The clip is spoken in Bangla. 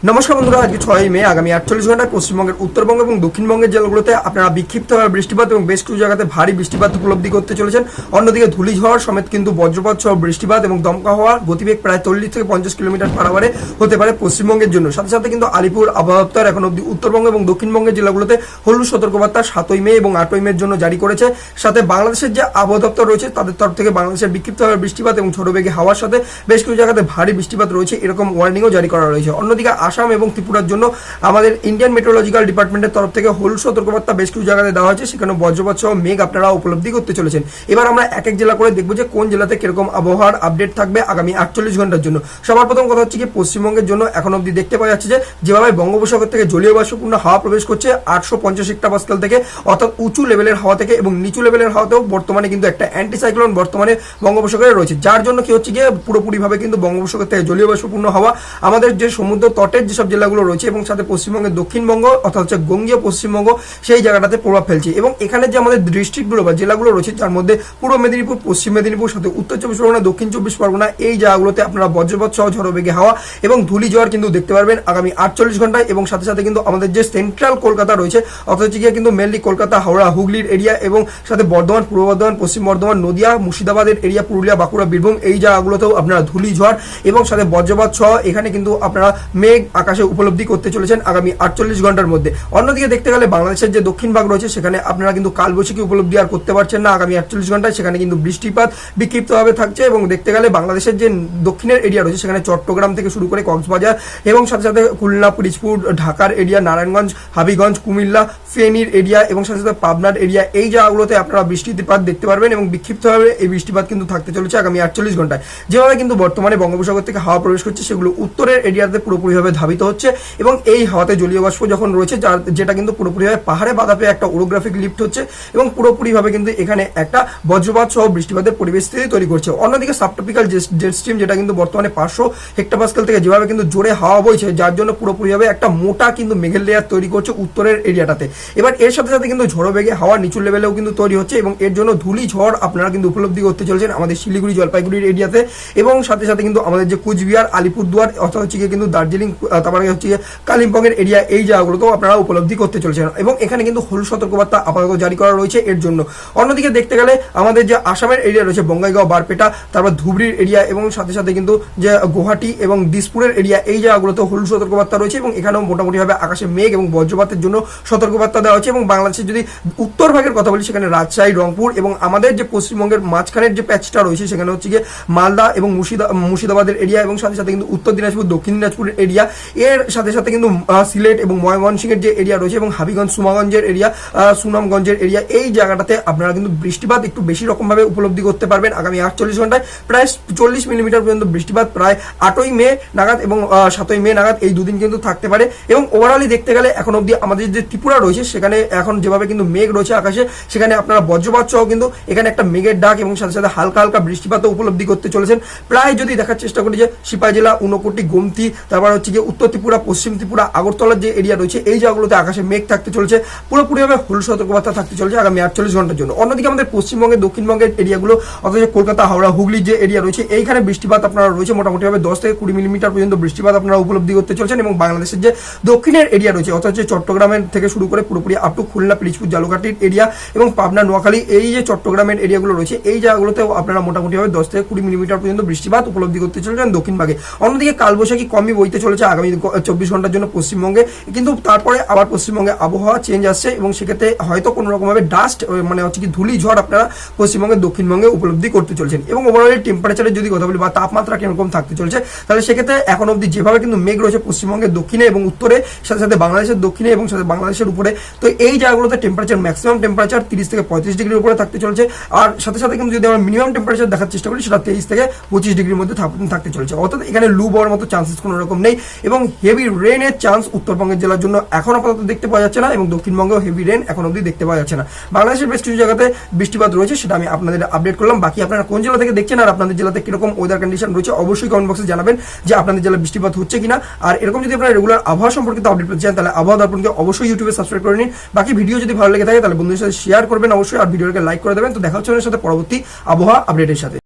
নমস্কার বন্ধুরা, আজকে 6 মে আগামী 48 ঘন্টায় পশ্চিমবঙ্গের উত্তরবঙ্গ এবং দক্ষিণবঙ্গের জেলাগুলোতে আপনারা বিক্ষিপ্তভাবে বৃষ্টিপাত এবং বেশ কিছু জায়গাতে ভারী বৃষ্টিপাত উপলব্ধি করতে চলেছেন। অন্যদিকে ধূলিঝড় সমেত কিন্তু বজ্রপাত সহ বৃষ্টিপাত এবং দমকা হওয়া গতিবেগ প্রায় 40 থেকে 50 কিলোমিটার পার আওয়ারে হতে পারে পশ্চিমবঙ্গের জন্য। সাথে সাথে কিন্তু আলিপুর আবহাওয়া দপ্তর এখন অবধি উত্তরবঙ্গ এবং দক্ষিণবঙ্গের জেলাগুলোতে হলুদ সতর্কবার্তা 7 মে এবং 8 মের জন্য জারি করেছে। সাথে বাংলাদেশের যে আবহাওয়া দপ্তর রয়েছে তাদের তরফ থেকে বাংলাদেশের বিক্ষিপ্তভাবে বৃষ্টিপাত এবং ছোট বেগে হাওয়ার সাথে বেশ কিছু জায়গাতে ভারী বৃষ্টিপাত রয়েছে, এরকম ওয়ার্নিংও জারি করা রয়েছে। অন্যদিকে আসাম এবং ত্রিপুরার জন্য আমাদের ইন্ডিয়ান মেট্রোলজিক্যাল ডিপার্টমেন্টের তরফ থেকে হলুদ সতর্কবার্তা বেশ কিছু জায়গায় দেওয়া হয়েছে, সেখানে বজ্রপাত সহ মেঘ আপনারা উপলব্ধি করতে চলেছেন। এবার আমরা এক এক জেলা করে দেখবো যে কোন জেলাতে কিরকম আবহাওয়ার আপডেট থাকবে আগামী 48 ঘন্টার জন্য। সবার প্রথম কথা হচ্ছে কি, পশ্চিমবঙ্গের জন্য এখন অব্দি দেখতে পাওয়া যাচ্ছে যে যেভাবে বঙ্গোপসাগর থেকে জলীয় বাষ্পপূর্ণ হাওয়া প্রবেশ করছে 850 হেক্টোপাস্কাল থেকে, অর্থাৎ উঁচু লেভেলের হাওয়া থেকে, এবং নিচু লেভেলের হাওয়াতেও বর্তমানে কিন্তু একটা অ্যান্টিসাইক্লোন বর্তমানে বঙ্গোপসাগরে রয়েছে, যার জন্য কি হচ্ছে গিয়ে পুরোপুরিভাবে কিন্তু বঙ্গোপসাগর থেকে জলীয় বাষ্পপূর্ণ হাওয়া আমাদের যে সমুদ্র তটের যেসব জেলাগুলো রয়েছে এবং সাথে পশ্চিমবঙ্গের দক্ষিণবঙ্গ অর্থাৎ হচ্ছে বঙ্গীয় পশ্চিমবঙ্গ সেই জায়গাটাতে প্রভাব ফেলছে। এবং এখানে যে আমাদের ডিস্ট্রিক্টগুলো বা জেলাগুলো রয়েছে যার মধ্যে পূর্ব মেদিনীপুর, পশ্চিম মেদিনীপুর, সাথে উত্তর চব্বিশ পরগনা, দক্ষিণ চব্বিশ পরগনা, এই জায়গাগুলোতে আপনারা বজ্রপাত সহ ঝড়ো বেগে হাওয়া এবং ধূলিঝড় কিন্তু দেখতে পারবেন আগামী 48 ঘন্টায়। এবং সাথে সাথে কিন্তু আমাদের যে সেন্ট্রাল কলকাতা রয়েছে অর্থাৎ হচ্ছে গিয়ে কিন্তু মেনলি কলকাতা, হাওড়া, হুগলির এরিয়া এবং সাথে বর্ধমান, পূর্ব বর্ধমান, পশ্চিম বর্ধমান, নদিয়া, মুর্শিদাবাদের এরিয়া, পুরুলিয়া, বাঁকুড়া, বীরভূম, এই জায়গাগুলোতেও আপনারা ধূলিঝড় এবং সাথে বজ্রপাত সহ এখানে কিন্তু আপনারা মেঘ আকাশে উপলব্ধি করতে চলেছেন আগামী 48 ঘন্টার মধ্যে। অন্যদিকে দেখতে গেলে বাংলাদেশের যে দক্ষিণ ভাগ রয়েছে সেখানে আপনারা কিন্তু কালবৈশাখী উপলব্ধি আর করতে পারছেন না আগামী 48 ঘন্টায়, সেখানে কিন্তু বৃষ্টিপাত বিক্ষিপ্তভাবে থাকছে। এবং দেখতে গেলে বাংলাদেশের যে দক্ষিণের এরিয়া রয়েছে সেখানে চট্টগ্রাম থেকে শুরু করে কক্সবাজার এবং সাথে সাথে খুলনা, পিরিজপুর, ঢাকার এরিয়া, নারায়ণগঞ্জ, হাবিগঞ্জ, কুমিল্লা, ফেনীর এরিয়া এবং সাথে সাথে পাবনার এরিয়া, এই জায়গাগুলোতে আপনারা বৃষ্টিপাত দেখতে পারবেন এবং বিক্ষিপ্তভাবে এই বৃষ্টিপাত কিন্তু থাকতে চলেছে আগামী 48 ঘন্টায়। যেভাবে কিন্তু বর্তমানে বঙ্গোপসাগর থেকে হাওয়া প্রবেশ করছে সেগুলো উত্তরের এরিয়াতে পুরোপুরিভাবে ধাবিত হচ্ছে এবং এই হাওয়াতে জলীয় বাষ্প যখন রয়েছে যেটা কিন্তু পুরোপুরিভাবে পাহাড়ে বাধা পেয়ে একটা ওরোগ্রাফিক লিফট হচ্ছে এবং পুরোপুরিভাবে কিন্তু এখানে একটা বজ্রপাত সহ বৃষ্টিপাতের পরিস্থিতি তৈরি করছে। অন্যদিকে সাবট্রপিক্যাল জেট স্ট্রিম যেটা কিন্তু বর্তমানে 500 হেক্টোপাস্কাল থেকে যেভাবে কিন্তু জোরে হাওয়া বইছে, যার জন্য পুরোপুরিভাবে একটা মোটা কিন্তু মেঘের লেয়ার তৈরি করছে উত্তরের এরিয়াটাতে। এবার এর সাথে সাথে কিন্তু ঝড়ো বেগে হাওয়া নিচু লেভেলেও কিন্তু তৈরি হচ্ছে এবং এর জন্য ধূলি ঝড় আপনারা কিন্তু উপলব্ধি করতে চলেছেন আমাদের শিলিগুড়ি, জলপাইগুড়ির এরিয়াতে এবং সাথে সাথে কিন্তু আমাদের যে কুচবিহার, আলিপুরদুয়ার অর্থাৎ হচ্ছে কিন্তু দার্জিলিং, তারপরে হচ্ছে কালিম্পং এর এরিয়া, এই জায়গাগুলোতেও আপনারা উপলব্ধি করতে চলেছেন এবং এখানে কিন্তু হলুদ সতর্কবার্তা আপাতত জারি করা রয়েছে এর জন্য। অন্যদিকে দেখতে গেলে আমাদের যে আসামের এরিয়া রয়েছে বঙ্গাইগাঁও, বারপেটা, তারপর ধুবড়ির এরিয়া এবং সাথে সাথে কিন্তু যে গুয়াহাটি এবং দিসপুরের এরিয়া, এই জায়গাগুলোতে হলুদ সতর্কবার্তা রয়েছে এবং এখানেও মোটামুটিভাবে আকাশে মেঘ এবং বজ্রপাতের জন্য সতর্কবার্তা দেওয়া হচ্ছে। এবং বাংলাদেশের যদি উত্তর ভাগের কথা বলি সেখানে রাজশাহী, রংপুর এবং আমাদের যে পশ্চিমবঙ্গের মাঝখানের যে প্যাচটা রয়েছে সেখানে হচ্ছে গিয়ে মালদা এবং মুর্শিদাবাদের এরিয়া এবং সাথে সাথে কিন্তু উত্তর দিনাজপুর, দক্ষিণ দিনাজপুরের এরিয়া, এর সাথে সাথে কিন্তু সিলেট এবং ময়মনসিংহের যে এরিয়া রয়েছে এবং হাবিগঞ্জ, সুনামগঞ্জের এরিয়া, সুনামগঞ্জের এরিয়া, এই জায়গাটাতে আপনারা কিন্তু বৃষ্টিপাত একটু বেশি রকমভাবে উপলব্ধি করতে পারবেন আগামী 48 ঘন্টায়। প্রায় 40 মিলিমিটার পর্যন্ত বৃষ্টিপাত প্রায় 8 মে নাগাদ এবং 7 মে নাগাদ এই দুদিন কিন্তু থাকতে পারে। এবং ওভারঅলি দেখতে গেলে এখন অব্দি আমাদের যে ত্রিপুরা রয়েছে সেখানে এখন যেভাবে কিন্তু মেঘ রয়েছে আকাশে, সেখানে আপনারা বজ্রপাত সহ কিন্তু এখানে একটা মেঘের ডাক এবং সাথে সাথে হালকা হালকা বৃষ্টিপাতও উপলব্ধি করতে চলেছেন। প্রায় যদি দেখার চেষ্টা করি যে সিপাহী জেলা, ঊনকোটি, গোমতি, তারপর হচ্ছে গিয়ে উত্তর ত্রিপুরা, পশ্চিম ত্রিপুরা, আগরতলার যে এরিয়া রয়েছে এই জায়গাগুলোতে আকাশে মেঘ থাকতে চলেছে, পুরোপুরিভাবে হলুদ সতর্কবার্তা থাকতে চলেছে আগামী 48 ঘন্টার জন্য। অন্যদিকে আমাদের পশ্চিমবঙ্গের দক্ষিণবঙ্গের এরিয়াগুলো অথচ কলকাতা, হাওড়া, হুগলির যে এরিয়া রয়েছে এইখানে বৃষ্টিপাত আপনারা রয়েছে মোটামুটিভাবে 10 থেকে 20 মিলিমিটার পর্যন্ত বৃষ্টিপাত আপনারা উপলব্ধি করতে চলেছেন। এবং বাংলাদেশের যে দক্ষিণের এরিয়া রয়েছে অর্থাৎ চট্টগ্রামের থেকে শুরু করে পুরোপুরি আপ টু খুলনা, পিরিজপুর, জালুঘাটির এরিয়া এবং পাবনা, নোয়াখালী, এই যে চট্টগ্রামের এরিয়াগুলো রয়েছে এই জায়গাগুলোতেও আপনারা মোটামুটিভাবে 10 থেকে 20 মিলিমিটার পর্যন্ত বৃষ্টিপাত উপলব্ধি করতে চলেছেন দক্ষিণ ভাগে। অন্যদিকে কালবৈশাখী কমই বইতে চলেছে আগামী 24 ঘন্টার জন্য পশ্চিমবঙ্গে, কিন্তু তারপরে আবার পশ্চিমবঙ্গে আবহাওয়া চেঞ্জ আসছে এবং সেক্ষেত্রে হয়তো কোনো রকমভাবে ডাস্ট মানে হচ্ছে কি ধূলি ঝড় আপনারা পশ্চিমবঙ্গের দক্ষিণবঙ্গে উপলব্ধি করতে চলছেন। এবং ওভারঅল টেম্পারেচারের যদি কথা বলি বা তাপমাত্রা কিরকম থাকতে চলছে, তাহলে সেক্ষেত্রে এখন অব্দি যেভাবে কিন্তু মেঘ রয়েছে পশ্চিমবঙ্গের দক্ষিণে এবং উত্তরে, সাথে সাথে বাংলাদেশের দক্ষিণে এবং সাথে বাংলাদেশের উপরে, তো এই জায়গাগুলোতে টেম্পারেচার ম্যাক্সিমাম টেম্পারেচার 30 থেকে 35 ডিগ্রির উপরে থাকতে চলছে। আর সাথে সাথে কিন্তু যদি আমরা মিনিমাম টেম্পারেচার দেখার চেষ্টা করি সেটা 23 থেকে 25 ডিগ্রির মধ্যে থাকতে চলছে, অর্থাৎ এখানে লু হওয়ার মতো চান্সেস কোনো রকম নেই। এবং হেভি রেনের চান্স উত্তরবঙ্গের জেলার জন্য এখন আপাতত দেখতে পাওয়া যাচ্ছে না এবং দক্ষিণবঙ্গেও হেভি রেন এখন অব্দি দেখতে পাওয়া যাচ্ছে না। বাংলাদেশের বেশ কিছু জায়গাতে বৃষ্টিপাত রয়েছে, সেটা আমি আপনাদের আপডেট করলাম। বাকি আপনারা কোন জেলা থেকে দেখছেন আর আপনাদের জেলাতে কিরকম ওয়েদার কন্ডিশন রয়েছে অবশ্যই কমেন্ট বক্সে জানাবেন যে আপনাদের জেলায় বৃষ্টিপাত হচ্ছে কিনা। আর এরকম যদি আপনারা রেগুলার আবহাওয়া সম্পর্কিত আপডেট পেতে চান তাহলে আবহাওয়া দর্পণকে অবশ্যই ইউটিউবে সাবস্ক্রাইব করে নিন। বাকি ভিডিও যদি ভালো লেগে থাকে তাহলে বন্ধুদের সাথে শেয়ার করবেন অবশ্যই, আর ভিডিওকে লাইক করে দেবেন। তো দেখা হচ্ছে আপনাদের সাথে পরবর্তী আবহাওয়া আপডেটের সাথে।